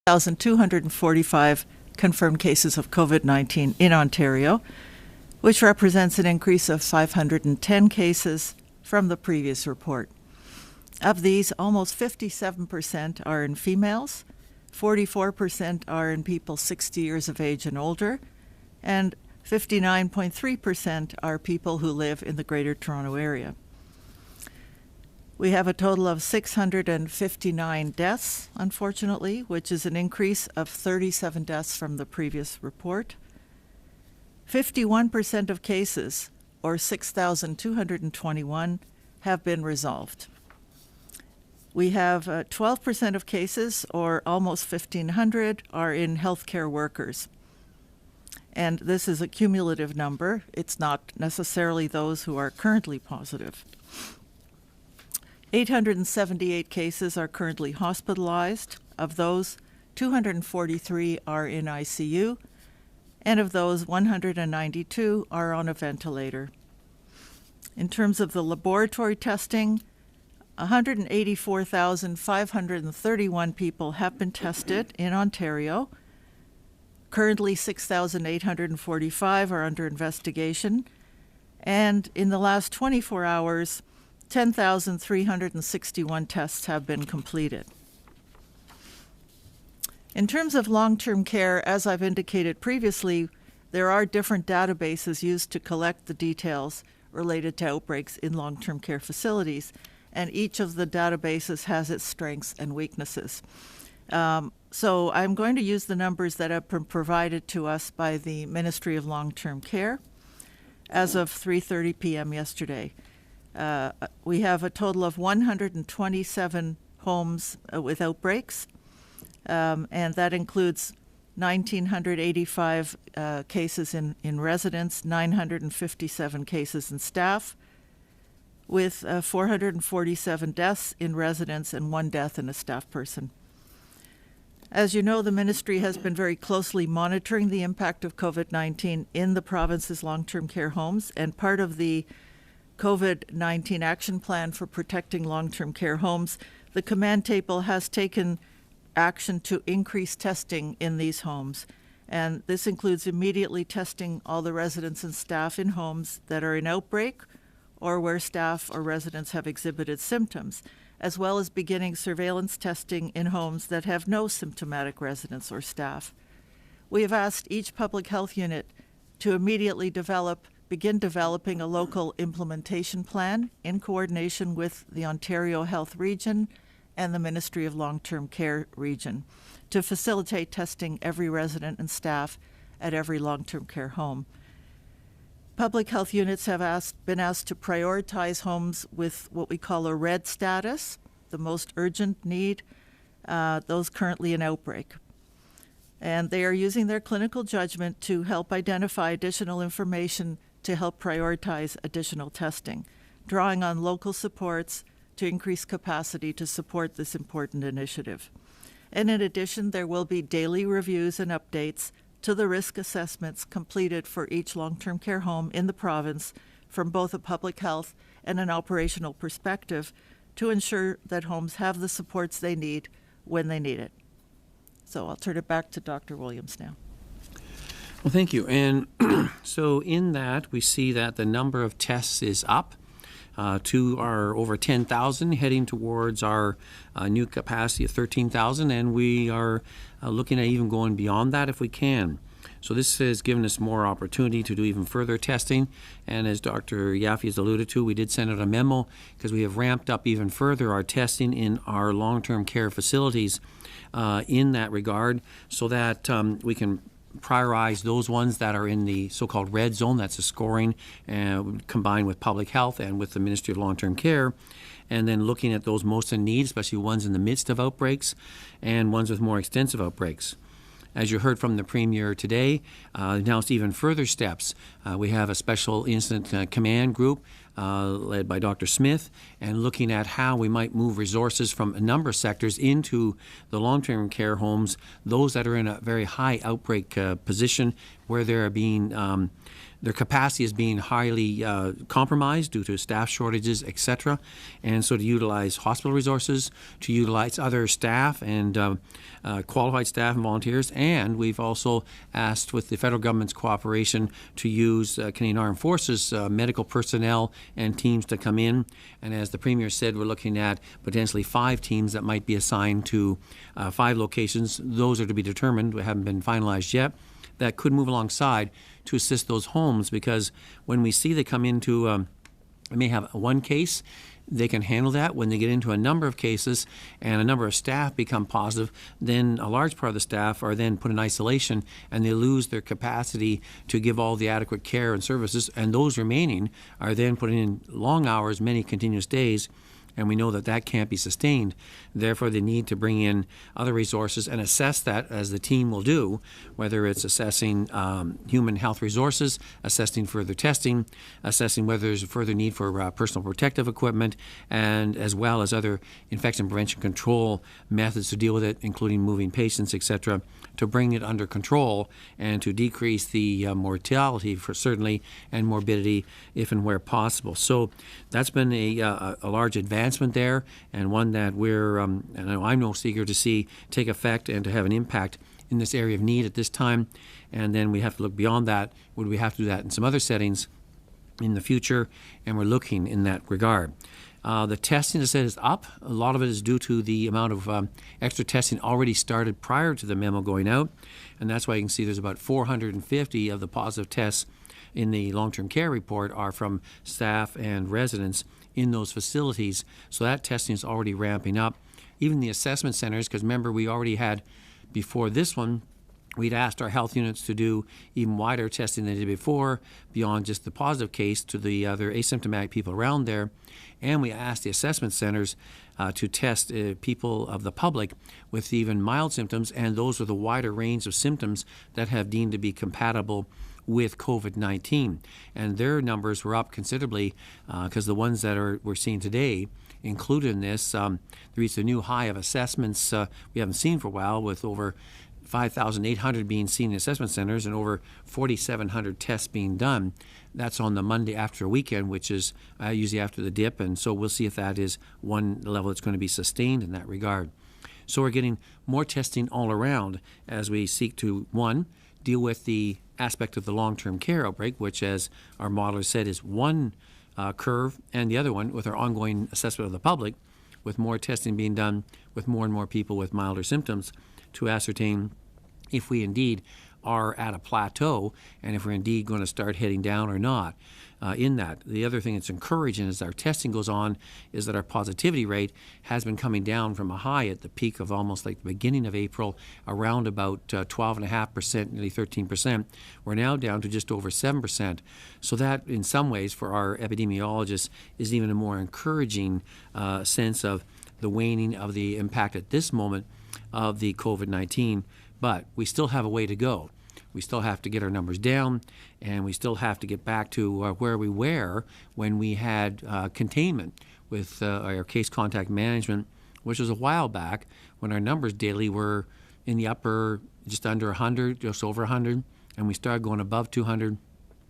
1,245 confirmed cases of COVID-19 in Ontario, which represents an increase of 510 cases from the previous report. Of these, almost 57% are in females, 44% are in people 60 years of age and older, and 59.3% are people who live in the Greater Toronto Area. We have a total of 659 deaths, unfortunately, which is an increase of 37 deaths from the previous report. 51% of cases, or 6,221, have been resolved. We have 12% of cases, or almost 1,500, are in healthcare workers. And this is a cumulative number. It's not necessarily those who are currently positive. 878 cases are currently hospitalized. Of those, 243 are in ICU, and of those, 192 are on a ventilator. In terms of the laboratory testing, 184,531 people have been tested in Ontario. Currently, 6,845 are under investigation, and in the last 24 hours, 10,361 tests have been completed. In terms of long-term care, as I've indicated previously, there are different databases used to collect the details related to outbreaks in long-term care facilities, and each of the databases has its strengths and weaknesses. So I'm going to use the numbers that have been provided to us by the Ministry of Long-Term Care as of 3:30 p.m. yesterday. We have a total of 127 homes with outbreaks, and that includes 1,985 cases in residents, 957 cases in staff, with 447 deaths in residents and 1 death in a staff person. As you know, the ministry has been very closely monitoring the impact of COVID-19 in the province's long-term care homes, and part of the COVID-19 action plan for protecting long-term care homes, the command table has taken action to increase testing in these homes. And this includes immediately testing all the residents and staff in homes that are in outbreak or where staff or residents have exhibited symptoms, as well as beginning surveillance testing in homes that have no symptomatic residents or staff. We have asked each public health unit to immediately begin developing a local implementation plan in coordination with the Ontario Health Region and the Ministry of Long-Term Care Region to facilitate testing every resident and staff at every long-term care home. Public health units have been asked to prioritize homes with what we call a red status, the most urgent need, those currently in outbreak. And they are using their clinical judgment to help identify additional information to help prioritize additional testing, drawing on local supports to increase capacity to support this important initiative. And in addition, there will be daily reviews and updates to the risk assessments completed for each long-term care home in the province from both a public health and an operational perspective to ensure that homes have the supports they need when they need it. So I'll turn it back to Dr. Williams now. Well, thank you. And so in that, we see that the number of tests is up to our over 10,000, heading towards our new capacity of 13,000, and we are looking at even going beyond that if we can. So this has given us more opportunity to do even further testing, and as Dr. Yaffe has alluded to, we did send out a memo because we have ramped up even further our testing in our long-term care facilities in that regard, so that we can prioritize those ones that are in the so-called red zone. That's a scoring combined with public health and with the Ministry of Long-Term Care, and then looking at those most in need, especially ones in the midst of outbreaks and ones with more extensive outbreaks. As you heard from the Premier today, announced even further steps. We have a special incident command group led by Dr. Smith, and looking at how we might move resources from a number of sectors into the long-term care homes, those that are in a very high outbreak position where they're being their capacity is being highly compromised due to staff shortages, etc. And so to utilize hospital resources, to utilize other staff and qualified staff and volunteers. And we've also asked, with the federal government's cooperation, to use Canadian Armed Forces medical personnel and teams to come in. And as the Premier said, we're looking at potentially 5 teams that might be assigned to 5 locations. Those are to be determined. We haven't been finalized yet. That could move alongside to assist those homes, because when we see they come into, they may have one case, they can handle that. When they get into a number of cases and a number of staff become positive, then a large part of the staff are then put in isolation and they lose their capacity to give all the adequate care and services, and those remaining are then put in long hours, many continuous days. And we know that that can't be sustained. Therefore, they need to bring in other resources and assess that, as the team will do, whether it's assessing human health resources, assessing further testing, assessing whether there's a further need for personal protective equipment, and as well as other infection prevention control methods to deal with it, including moving patients, etc., to bring it under control and to decrease the mortality, for certainly, and morbidity if and where possible. So that's been a large advancement there, and one that we're, and I'm most eager to see take effect and to have an impact in this area of need at this time. And then we have to look beyond that. Would we have to do that in some other settings in the future? And we're looking in that regard. The testing, as I said, is up. A lot of it is due to the amount of extra testing already started prior to the memo going out. And that's why you can see there's about 450 of the positive tests in the long-term care report are from staff and residents in those facilities. So that testing is already ramping up. Even the assessment centers, because remember, we already had, before this one, we'd asked our health units to do even wider testing than they did before, beyond just the positive case to the other asymptomatic people around there. And we asked the assessment centers to test people of the public with even mild symptoms, and those are the wider range of symptoms that have deemed to be compatible with COVID-19. And their numbers were up considerably, because the ones that we're seeing today included in this, reached a new high of assessments we haven't seen for a while, with over 5,800 being seen in assessment centers and over 4,700 tests being done. That's on the Monday after a weekend, which is usually after the dip, and so we'll see if that is one level that's going to be sustained in that regard. So we're getting more testing all around as we seek to, one, deal with the aspect of the long-term care outbreak, which, as our modeler said, is one curve, and the other one with our ongoing assessment of the public, with more testing being done with more and more people with milder symptoms to ascertain if we indeed are at a plateau and if we're indeed going to start heading down or not in that. The other thing that's encouraging as our testing goes on is that our positivity rate has been coming down from a high at the peak of almost like the beginning of April, around about 12.5%, nearly 13%. We're now down to just over 7%. So that, in some ways, for our epidemiologists, is even a more encouraging sense of the waning of the impact at this moment of the COVID-19. But we still have a way to go. We still have to get our numbers down, and we still have to get back to where we were when we had containment with our case contact management, which was a while back, when our numbers daily were in the upper, just under 100, just over 100, and we started going above 200.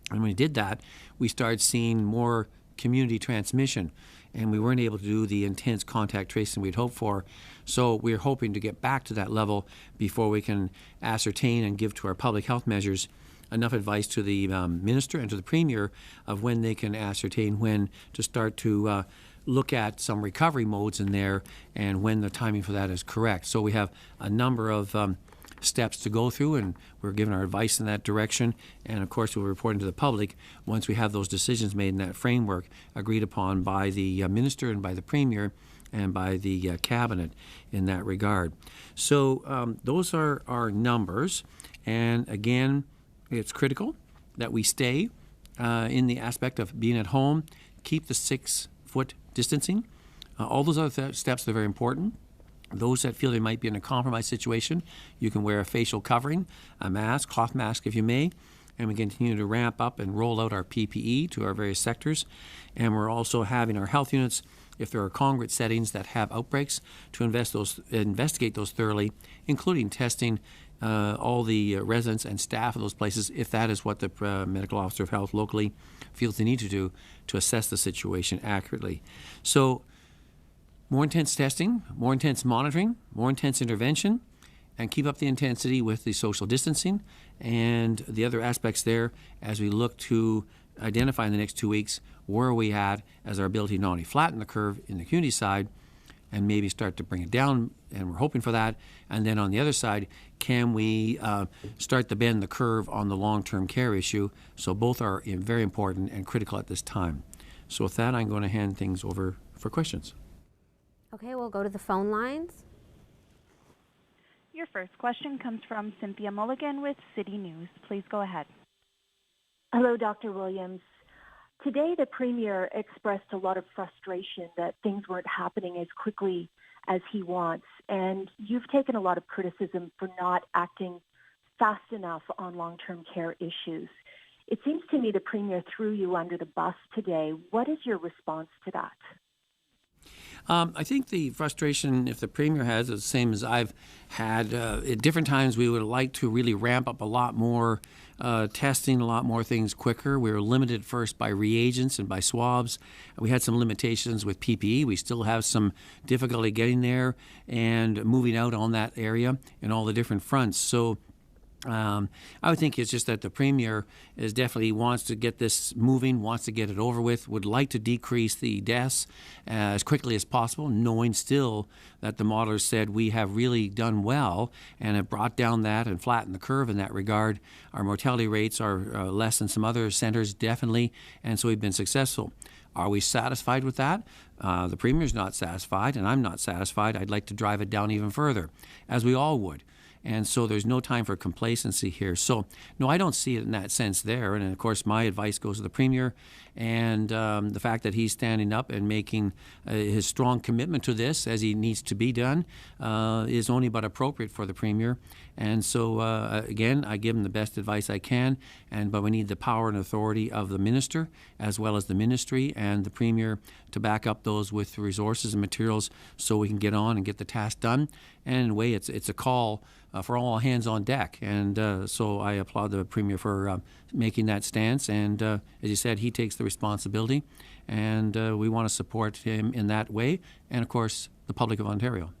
And when we did that, we started seeing more community transmission, and we weren't able to do the intense contact tracing we'd hoped for. So we're hoping to get back to that level before we can ascertain and give to our public health measures enough advice to the minister and to the premier of when they can ascertain when to start to look at some recovery modes in there and when the timing for that is correct. So we have a number of steps to go through, and we're giving our advice in that direction, and of course we'll report to the public once we have those decisions made in that framework agreed upon by the minister and by the premier and by the cabinet in that regard. So those are our numbers, and again, it's critical that we stay in the aspect of being at home, keep the 6-foot distancing. All those other steps are very important. Those that feel they might be in a compromised situation, you can wear a facial covering, a mask, cloth mask if you may, and we continue to ramp up and roll out our PPE to our various sectors. And we're also having our health units, if there are congregate settings that have outbreaks, to investigate those thoroughly, including testing all the residents and staff of those places, if that is what the medical officer of health locally feels they need to do to assess the situation accurately. So more intense testing, more intense monitoring, more intense intervention, and keep up the intensity with the social distancing and the other aspects there as we look to identify in the next 2 weeks where are we at as our ability to not only flatten the curve in the community side and maybe start to bring it down, and we're hoping for that. And then on the other side, can we start to bend the curve on the long-term care issue? So both are very important and critical at this time. So with that, I'm going to hand things over for questions. Okay, we'll go to the phone lines. Your first question comes from Cynthia Mulligan with City News. Please go ahead. Hello, Dr. Williams. Today, the Premier expressed a lot of frustration that things weren't happening as quickly as he wants, and you've taken a lot of criticism for not acting fast enough on long-term care issues. It seems to me the Premier threw you under the bus today. What is your response to that? I think the frustration, if the Premier has, is the same as I've had. At different times, we would like to really ramp up a lot more testing, a lot more things quicker. We were limited first by reagents and by swabs. We had some limitations with PPE. We still have some difficulty getting there and moving out on that area in all the different fronts. So I would think it's just that the Premier is definitely wants to get this moving, wants to get it over with, would like to decrease the deaths as quickly as possible, knowing still that the modelers said we have really done well and have brought down that and flattened the curve in that regard. Our mortality rates are less than some other centers, definitely, and so we've been successful. Are we satisfied with that? The Premier's not satisfied, and I'm not satisfied. I'd like to drive it down even further, as we all would. And so there's no time for complacency here. So, no, I don't see it in that sense there. And, of course, my advice goes to the Premier. And the fact that he's standing up and making his strong commitment to this, as he needs to be done, is only but appropriate for the Premier. And so, again, I give him the best advice I can. But we need the power and authority of the Minister, as well as the Ministry and the Premier, to back up those with resources and materials so we can get on and get the task done. And in a way, it's a call for all hands on deck. And so I applaud the Premier for making that stance. And as you said, he takes the responsibility. And we want to support him in that way. And, of course, the public of Ontario.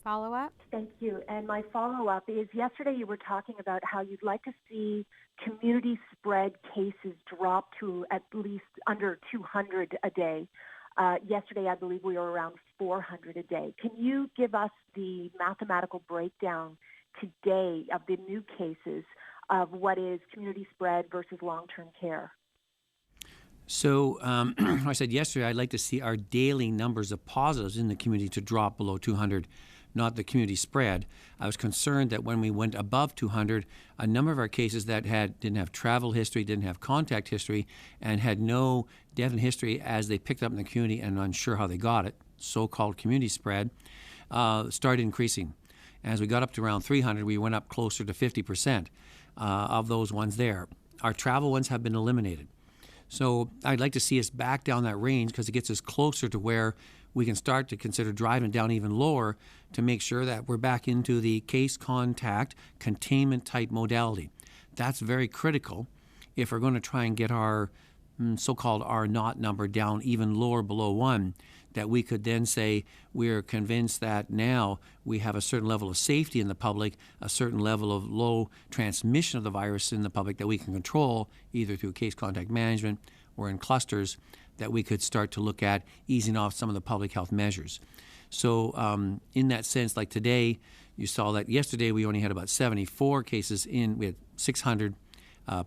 Follow-up? Thank you. And my follow-up is, yesterday you were talking about how you'd like to see community spread cases drop to at least under 200 a day. Yesterday, I believe we were around 400 a day. Can you give us the mathematical breakdown today of the new cases of what is community spread versus long-term care? So I said yesterday I'd like to see our daily numbers of positives in the community to drop below 200, not the community spread. I was concerned that when we went above 200, a number of our cases that didn't have travel history, didn't have contact history, and had no definite history as they picked up in the community and unsure how they got it, so-called community spread, started increasing. As we got up to around 300, we went up closer to 50% of those ones there. Our travel ones have been eliminated. So I'd like to see us back down that range because it gets us closer to where we can start to consider driving down even lower to make sure that we're back into the case contact containment type modality. That's very critical if we're going to try and get our so-called R0 number down even lower below 1, that we could then say we're convinced that now we have a certain level of safety in the public, a certain level of low transmission of the virus in the public that we can control either through case contact management or in clusters, that we could start to look at easing off some of the public health measures. So in that sense, like today, you saw that yesterday we only had about 74 cases in, we had 600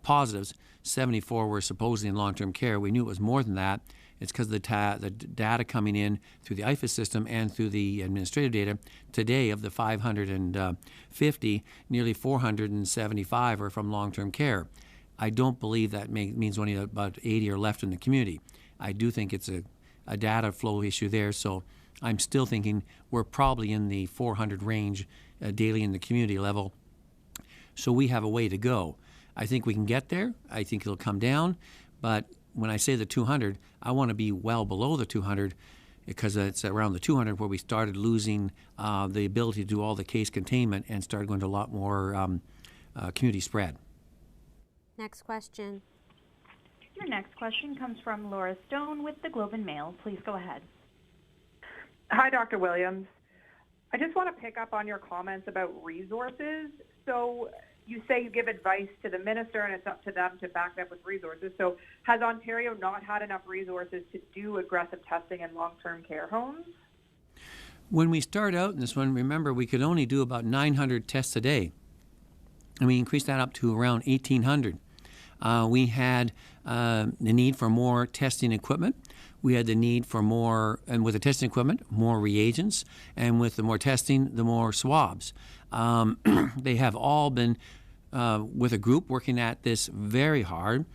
positives. 74 were supposedly in long-term care. We knew it was more than that. It's because the data coming in through the IFA system and through the administrative data. Today, of the 550, nearly 475 are from long-term care. I don't believe that means only about 80 are left in the community. I do think it's a data flow issue there. So I'm still thinking we're probably in the 400 range daily in the community level. So we have a way to go. I think we can get there. I think it'll come down. But when I say the 200, I want to be well below the 200 because it's around the 200 where we started losing the ability to do all the case containment and started going to a lot more community spread. Next question. Your next question comes from Laura Stone with the Globe and Mail. Please go ahead. Hi, Dr. Williams. I just want to pick up on your comments about resources. So you say you give advice to the minister and it's up to them to back it up with resources. So has Ontario not had enough resources to do aggressive testing in long-term care homes? When we start out in this one, remember, we could only do about 900 tests a day. And we increased that up to around 1,800. We had the need for more testing equipment. We had the need for more, and with the testing equipment, more reagents. And with the more testing, the more swabs. They have all been with a group working at this very hard,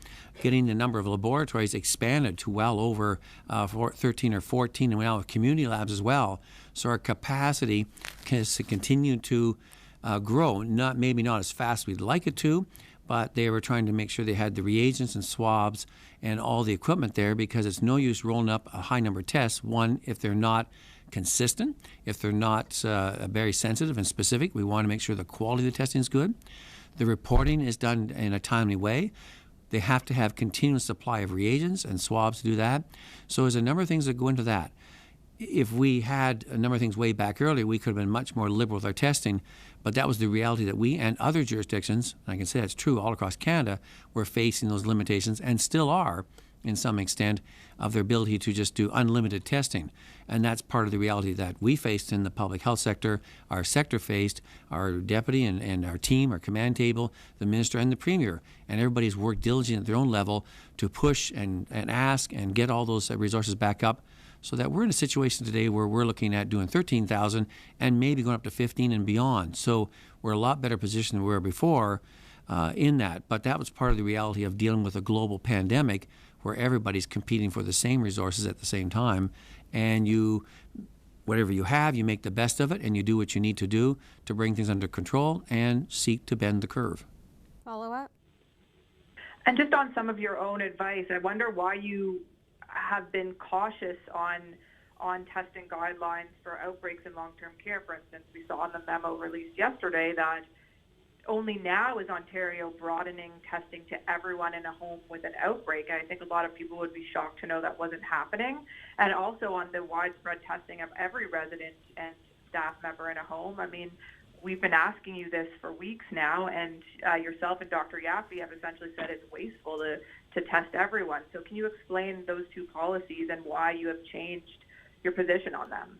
getting the number of laboratories expanded to well over 13 or 14, and we now have community labs as well. So our capacity has continued to grow, maybe not as fast as we'd like it to, but they were trying to make sure they had the reagents and swabs and all the equipment there, because it's no use rolling up a high number of tests, one, if they're not consistent, if they're not very sensitive and specific. We want to make sure the quality of the testing is good. The reporting is done in a timely way. They have to have continuous supply of reagents and swabs to do that. So there's a number of things that go into that. If we had a number of things way back earlier, we could have been much more liberal with our testing, but that was the reality that we and other jurisdictions, and I can say that's true all across Canada, were facing those limitations and still are, in some extent, of their ability to just do unlimited testing. And that's part of the reality that we faced in the public health sector, our sector faced, our deputy and our team, our command table, the minister and the premier. And everybody's worked diligently at their own level to push and ask and get all those resources back up, so that we're in a situation today where we're looking at doing 13,000 and maybe going up to 15 and beyond. So we're a lot better positioned than we were before in that. But that was part of the reality of dealing with a global pandemic where everybody's competing for the same resources at the same time. And whatever you have, you make the best of it, and you do what you need to do to bring things under control and seek to bend the curve. Follow up. And just on some of your own advice, I wonder why you have been cautious on testing guidelines for outbreaks in long-term care. For instance, we saw in the memo released yesterday that only now is Ontario broadening testing to everyone in a home with an outbreak. And I think a lot of people would be shocked to know that wasn't happening. And also on the widespread testing of every resident and staff member in a home. I mean, we've been asking you this for weeks now, and yourself and Dr. Yaffe have essentially said it's wasteful to test everyone. So can you explain those two policies and why you have changed your position on them?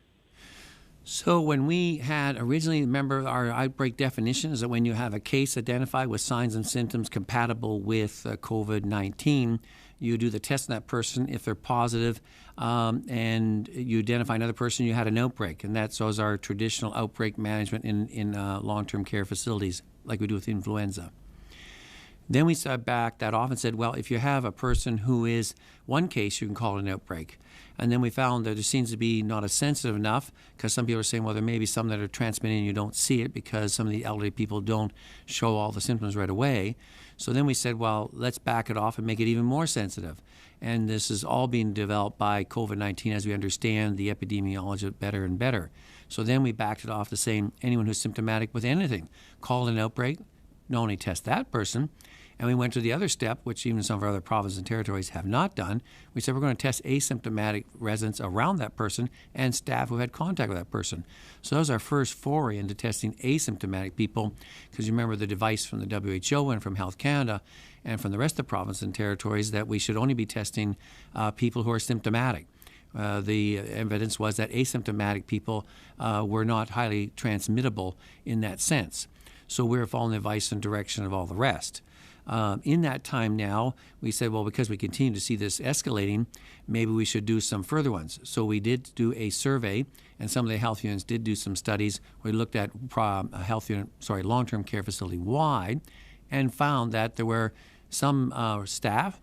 So when we had originally, remember our outbreak definition is that when you have a case identified with signs and symptoms compatible with COVID-19, you do the test on that person. If they're positive and you identify another person, you had an outbreak. And that's always our traditional outbreak management in long-term care facilities, like we do with influenza. Then we sat back that off and said, well, if you have a person who is one case, you can call it an outbreak. And then we found that it seems to be not as sensitive enough, because some people are saying, well, there may be some that are transmitting and you don't see it because some of the elderly people don't show all the symptoms right away. So then we said, well, let's back it off and make it even more sensitive. And this is all being developed by COVID-19 as we understand the epidemiology better and better. So then we backed it off to saying anyone who's symptomatic with anything, call it an outbreak, not only test that person. And we went to the other step, which even some of our other provinces and territories have not done. We said we're going to test asymptomatic residents around that person and staff who had contact with that person. So that was our first foray into testing asymptomatic people, because you remember the advice from the WHO and from Health Canada and from the rest of the provinces and territories that we should only be testing people who are symptomatic. The evidence was that asymptomatic people were not highly transmittable in that sense. So we're following the advice and direction of all the rest. In that time now, we said, well, because we continue to see this escalating, maybe we should do some further ones. So we did do a survey, and some of the health units did do some studies. We looked at long-term care facility wide, and found that there were some staff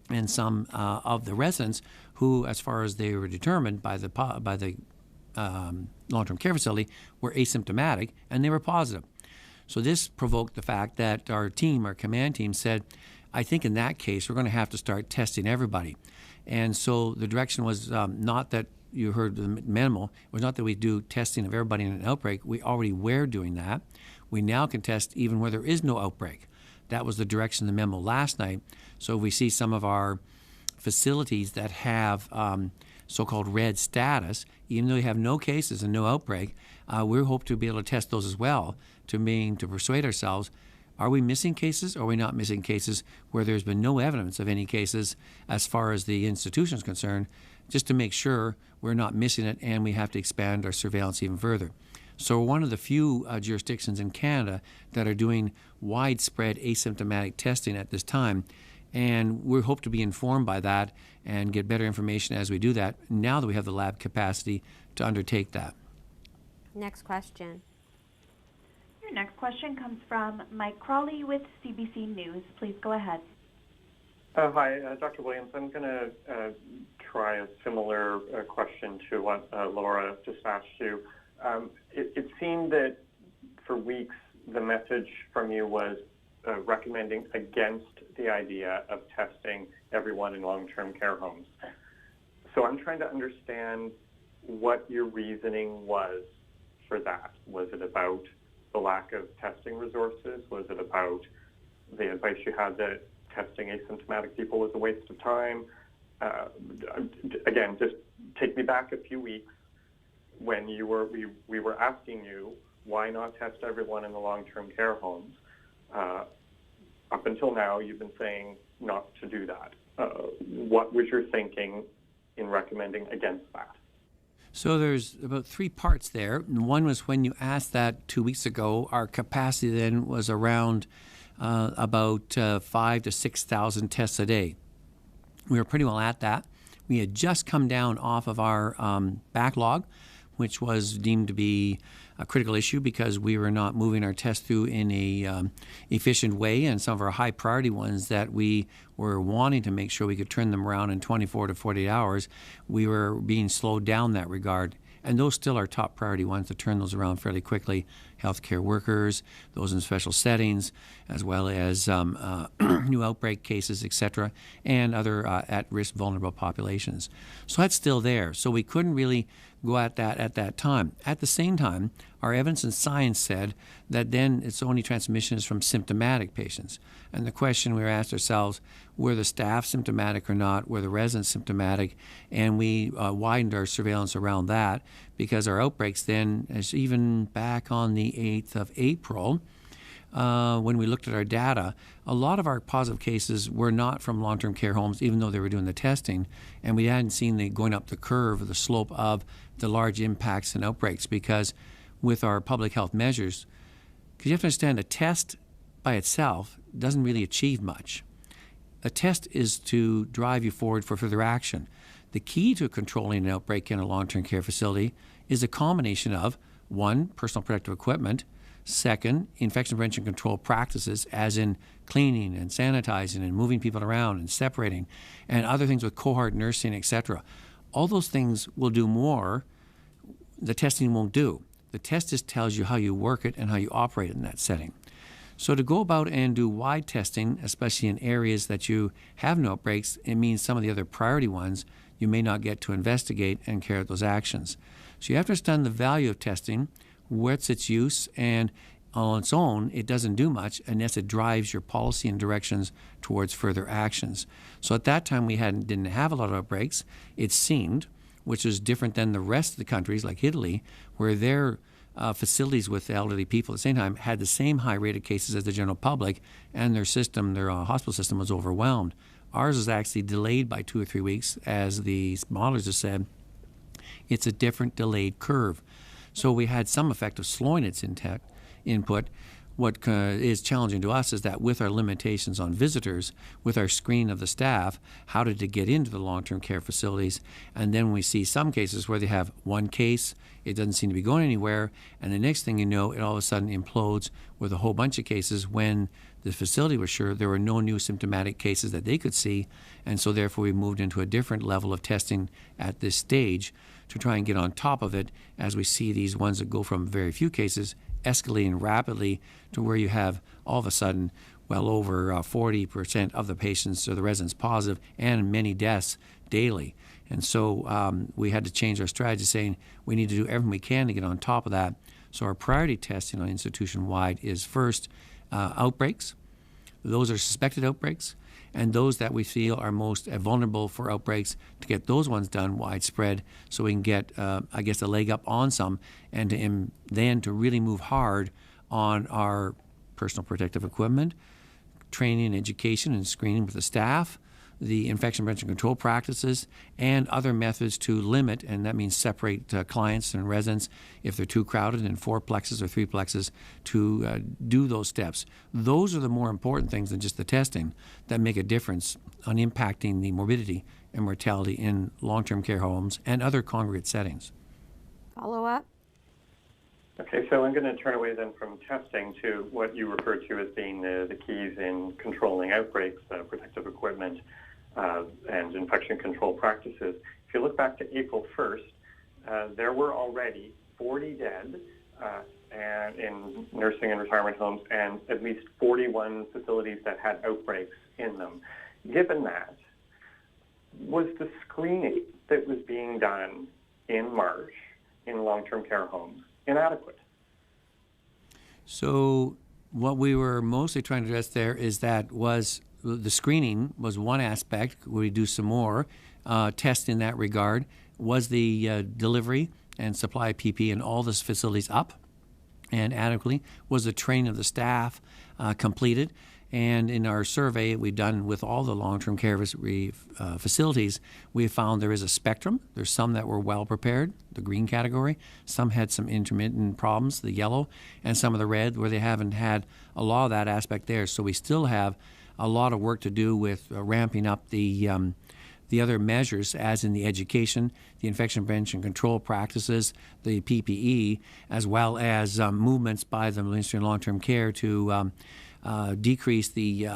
and some of the residents who, as far as they were determined by the long-term care facility, were asymptomatic, and they were positive. So this provoked the fact that our command team said, I think in that case, we're going to have to start testing everybody. And so the direction was not that you heard the memo, was not that we do testing of everybody in an outbreak. We already were doing that. We now can test even where there is no outbreak. That was the direction of the memo last night. So we see some of our facilities that have so-called red status, even though they have no cases and no outbreak, we hope to be able to test those as well to persuade ourselves, are we missing cases or are we not missing cases where there's been no evidence of any cases as far as the institution is concerned, just to make sure we're not missing it and we have to expand our surveillance even further. So we're one of the few jurisdictions in Canada that are doing widespread asymptomatic testing at this time, and we hope to be informed by that and get better information as we do that, now that we have the lab capacity to undertake that. Next question. Your next question comes from Mike Crawley with CBC News. Please go ahead. Hi, Dr. Williams. I'm going to try a similar question to what Laura just asked you. It seemed that for weeks the message from you was recommending against the idea of testing everyone in long-term care homes. So I'm trying to understand what your reasoning was for that. Was it about the lack of testing resources? Was it about the advice you had that testing asymptomatic people was a waste of time? Again, just take me back a few weeks when we were asking you why not test everyone in the long-term care homes. Up until now, you've been saying not to do that. What was your thinking in recommending against that? So there's about three parts there. One was when you asked that 2 weeks ago, our capacity then was around about 5,000 to 6,000 tests a day. We were pretty well at that. We had just come down off of our backlog, which was deemed to be a critical issue because we were not moving our tests through in a efficient way, and some of our high priority ones that we were wanting to make sure we could turn them around in 24 to 48 hours, we were being slowed down in that regard. And those still are top priority ones to turn those around fairly quickly. Healthcare workers, those in special settings, as well as new outbreak cases, etc., and other at-risk vulnerable populations. So that's still there. So we couldn't really go at that time. At the same time, our evidence and science said that then its only transmission is from symptomatic patients. And the question we asked ourselves, were the staff symptomatic or not? Were the residents symptomatic? And we widened our surveillance around that because our outbreaks then, as even back on the 8th of April, when we looked at our data, a lot of our positive cases were not from long-term care homes, even though they were doing the testing, and we hadn't seen the going up the curve or the slope of the large impacts and outbreaks because with our public health measures, because you have to understand a test by itself doesn't really achieve much. A test is to drive you forward for further action. The key to controlling an outbreak in a long-term care facility is a combination of, one, personal protective equipment, second, infection prevention control practices, as in cleaning and sanitizing and moving people around and separating, and other things with cohort nursing, etc. All those things will do more, the testing won't do. The test just tells you how you work it and how you operate in that setting. So to go about and do wide testing, especially in areas that you have no outbreaks, it means some of the other priority ones you may not get to investigate and carry out those actions. So you have to understand the value of testing, what's its use, and on its own, it doesn't do much unless it drives your policy and directions towards further actions. So at that time, we didn't have a lot of outbreaks, it seemed, which was different than the rest of the countries, like Italy, where their facilities with elderly people at the same time had the same high rate of cases as the general public, and their hospital system was overwhelmed. Ours was actually delayed by 2 or 3 weeks, as the modelers have said. It's a different delayed curve. So we had some effect of slowing its input. What is challenging to us is that with our limitations on visitors, with our screen of the staff, how did it get into the long-term care facilities? And then we see some cases where they have one case, it doesn't seem to be going anywhere, and the next thing you know, it all of a sudden implodes with a whole bunch of cases when the facility was sure there were no new symptomatic cases that they could see, and so therefore we moved into a different level of testing at this stage to try and get on top of it as we see these ones that go from very few cases escalating rapidly to where you have all of a sudden well over 40% of the patients or the residents positive and many deaths daily. And so we had to change our strategy, saying we need to do everything we can to get on top of that. So our priority testing on institution-wide is first outbreaks. Those are suspected outbreaks, and those that we feel are most vulnerable for outbreaks, to get those ones done widespread so we can get, a leg up on some, and then to really move hard on our personal protective equipment, training and education and screening with the staff, the infection prevention control practices, and other methods to limit, and that means separate clients and residents if they're too crowded in 4 plexes or 3 plexes, to do those steps. Those are the more important things than just the testing that make a difference on impacting the morbidity and mortality in long-term care homes and other congregate settings. Follow up? Okay, so I'm going to turn away then from testing to what you refer to as being the keys in controlling outbreaks, protective equipment, and infection control practices. If you look back to April 1st, there were already 40 dead and in nursing and retirement homes, and at least 41 facilities that had outbreaks in them. Given that, was the screening that was being done in March in long-term care homes inadequate? So what we were mostly trying to address there is that was the screening was one aspect. We do some more tests in that regard. Was the delivery and supply of PPE in all those facilities up and adequately? Was the training of the staff completed? And in our survey we've done with all the long-term care facilities, we found there is a spectrum. There's some that were well prepared, the green category. Some had some intermittent problems, the yellow, and some of the red, where they haven't had a lot of that aspect there. So we still have a lot of work to do with ramping up the other measures, as in the education, the infection prevention control practices, the PPE, as well as movements by the Ministry of Long-Term Care to decrease the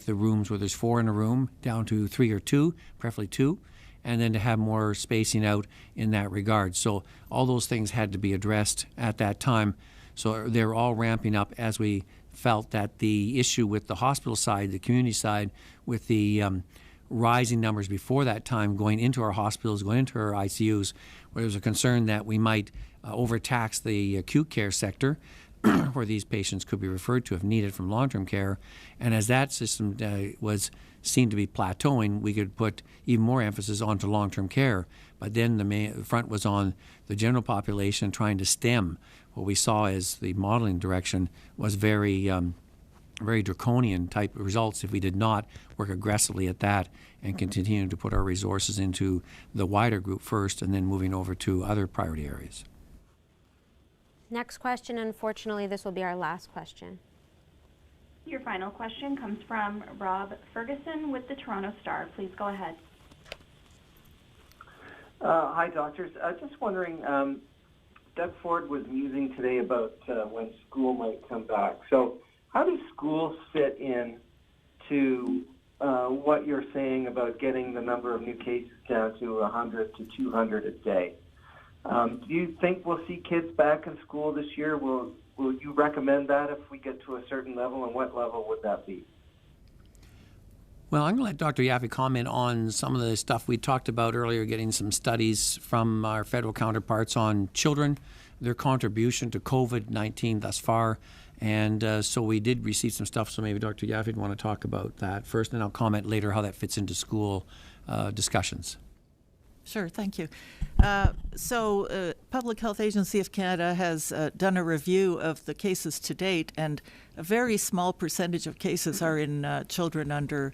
rooms where there's 4 in a room down to 3 or 2, preferably 2, and then to have more spacing out in that regard. So all those things had to be addressed at that time. So they're all ramping up as we felt that the issue with the hospital side, the community side, with the rising numbers before that time going into our hospitals, going into our ICUs, where there was a concern that we might overtax the acute care sector, where these patients could be referred to if needed from long-term care. And as that system was seen to be plateauing, we could put even more emphasis onto long-term care. But then the front was on the general population, trying to stem what we saw as the modeling direction was very draconian type results if we did not work aggressively at that and continue to put our resources into the wider group first, and then moving over to other priority areas. Next question. Unfortunately, this will be our last question. Your final question comes from Rob Ferguson with the Toronto Star. Please go ahead. Hi, doctors. Just wondering, Doug Ford was musing today about when school might come back. So how do schools fit in to what you're saying about getting the number of new cases down to 100 to 200 a day? Do you think we'll see kids back in school this year? Will you recommend that if we get to a certain level, and what level would that be? Well, I'm going to let Dr. Yaffe comment on some of the stuff we talked about earlier, getting some studies from our federal counterparts on children, their contribution to COVID-19 thus far. And so we did receive some stuff, so maybe Dr. Yaffe would want to talk about that first, and I'll comment later how that fits into school discussions. Sure, thank you. Public Health Agency of Canada has done a review of the cases to date, and a very small percentage of cases are in children under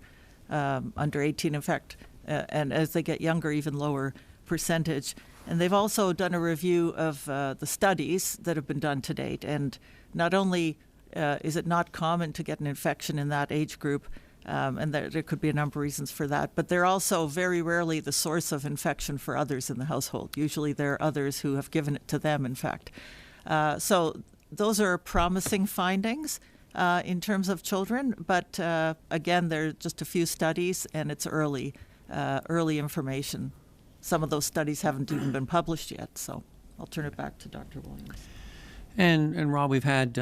18, in fact, and as they get younger, even lower percentage. And they've also done a review of the studies that have been done to date, and not only is it not common to get an infection in that age group, and there could be a number of reasons for that, but they're also very rarely the source of infection for others in the household. Usually there are others who have given it to them, in fact. So those are promising findings in terms of children, but again, there are just a few studies, and it's early information. Some of those studies haven't even been published yet, so I'll turn it back to Dr. Williams. And Rob, we've had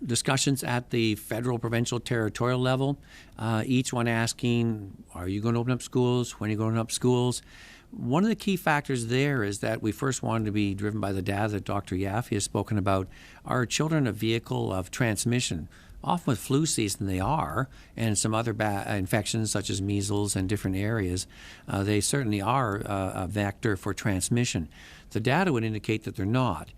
discussions at the federal, provincial, territorial level, each one asking, are you going to open up schools? When are you going to open up schools? one of the key factors there is that we first wanted to be driven by the data that Dr. Yaffe has spoken about. Are children a vehicle of transmission? Often with flu season they are, and some other infections such as measles and different areas, they certainly are a vector for transmission. The data would indicate that they're not.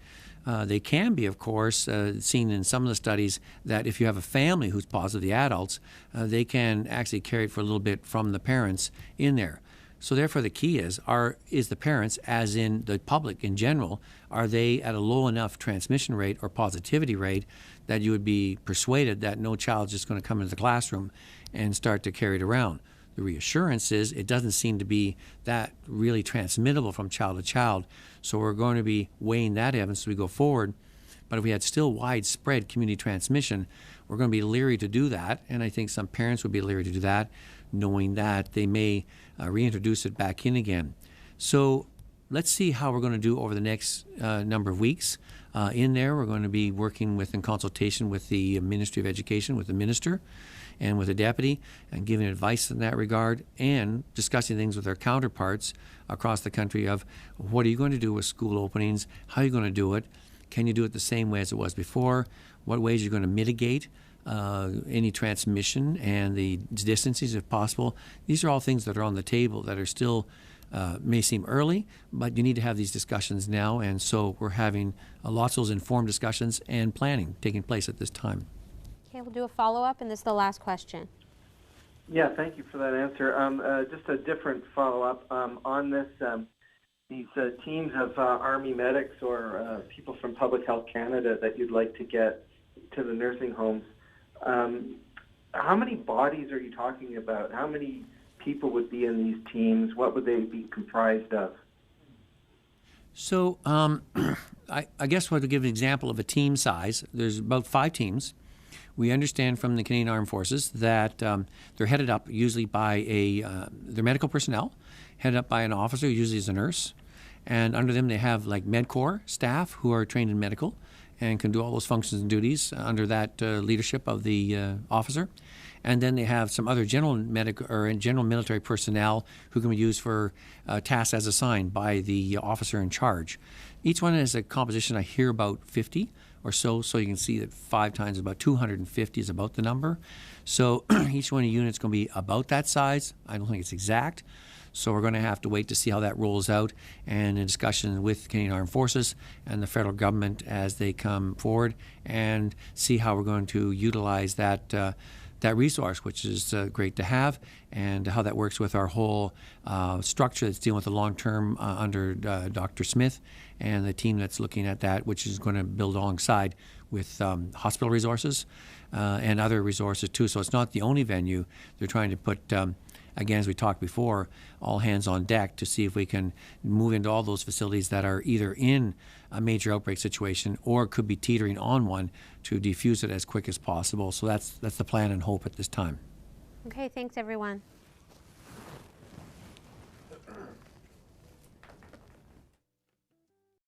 They can be, of course, seen in some of the studies that if you have a family who's positive, the adults, they can actually carry it for a little bit from the parents in there. So therefore the key is the parents, as in the public in general, are they at a low enough transmission rate or positivity rate that you would be persuaded that no child is just going to come into the classroom and start to carry it around. The reassurance is it doesn't seem to be that really transmittable from child to child. So we're going to be weighing that evidence as we go forward. But if we had still widespread community transmission, we're going to be leery to do that. And I think some parents would be leery to do that, knowing that they may reintroduce it back in again. So let's see how we're going to do over the next number of weeks. In there, we're going to be working in consultation with the Ministry of Education, with the minister, and with the deputy, and giving advice in that regard, and discussing things with our counterparts across the country of what are you going to do with school openings, how are you going to do it, can you do it the same way as it was before, what ways you're going to mitigate any transmission and the distances if possible. These are all things that are on the table that are still may seem early, but you need to have these discussions now, and so we're having lots of those informed discussions and planning taking place at this time. Okay, we'll do a follow-up, and this is the last question. Yeah, thank you for that answer. Just a different follow-up on this. These teams of Army medics or people from Public Health Canada that you'd like to get to the nursing homes, how many bodies are you talking about? How many people would be in these teams? What would they be comprised of? So I guess we'll give an example of a team size. There's about 5 teams. We understand from the Canadian Armed Forces that they're headed up usually by they're medical personnel, headed up by an officer, usually is a nurse, and under them they have like MedCorps staff who are trained in medical and can do all those functions and duties under that leadership of the officer. And then they have some other general military personnel who can be used for tasks as assigned by the officer in charge. Each one has a composition, I hear, about 50 or so you can see that 5 times about 250 is about the number. So each one of the units is going to be about that size. I don't think it's exact. So we're going to have to wait to see how that rolls out, and in discussion with Canadian Armed Forces and the federal government as they come forward, and see how we're going to utilize that resource, which is great to have, and how that works with our whole structure that's dealing with the long-term under Dr. Smith and the team that's looking at that, which is going to build alongside with hospital resources and other resources too. So it's not the only venue. They're trying to put, again, as we talked before, all hands on deck to see if we can move into all those facilities that are either in a major outbreak situation or could be teetering on one to defuse it as quick as possible. So that's the plan and hope at this time. Okay, thanks everyone.